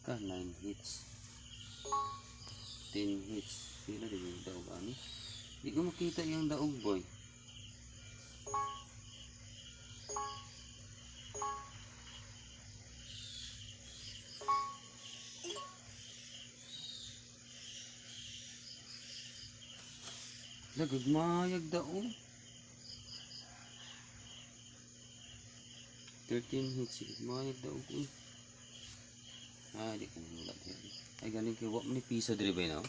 Ka 9 hits. 10 hits. Pila din yung daog ani? Di ko makita yung daog boy. Lagagmayag daog. 13 hits. Mayag daog ko. Di ko wala yan. Ay galing kayo. Wap ni piso diri ba yun?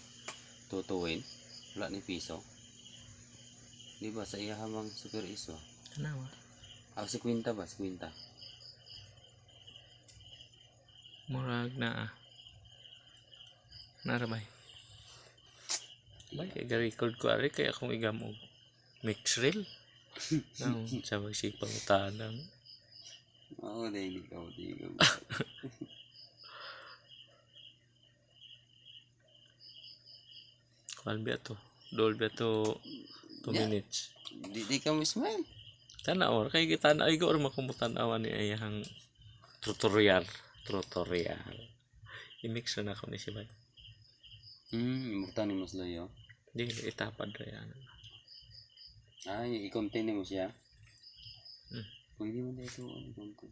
Tutuwin. Wala ni piso. Di ba sa iyahamang super iso? Ano ba? Si Quinta ba? Si Quinta. Murag na narabay. Bay, kaya record ko ari kaya akong igamo mix reel. Nang sabag si pangutanang. Oo, dahil ikaw. Dolby to. Dolby to 2 minutes. Di ka mo smile. Tanaw kay kita na igo or makumutan-awan ni ayang tutorial. I-mix na ako ni si Bay. Imutan ni mas layo. Di itapad ra yan. I-contain mo siya. Pwede mo na ito i-contain.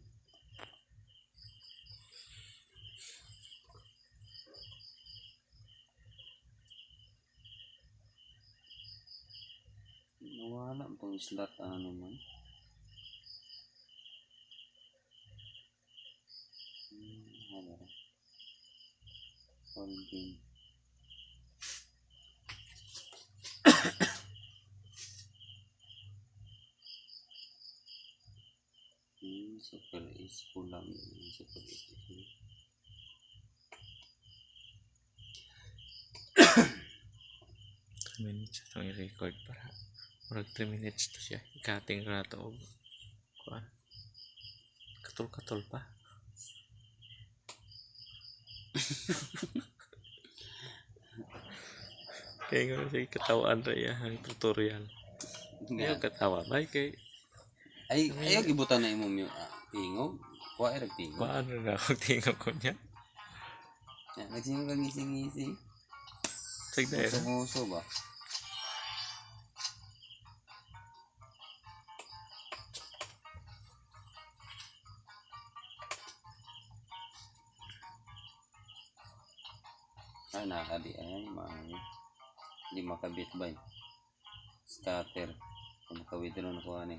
Nawala pang slot ano man. Hala. Holding. Super is pulang. Super is ito. Minutes itong i-record para murag 3 minutes to siya. Ikating ra to og kuan. Katol pa. Kaya nga siya katawaan ra ang tutorial. Ayaw katawa ba kay Ayaw ibutan na imong pingog. Kuha ra pingog. paano na ako tingog ko niya. Nagsingog ang ngising-ngising. Sagda era. Uso ba? Nakadi ay hindi makabit ba scatter kung makawithdraw na kuha ni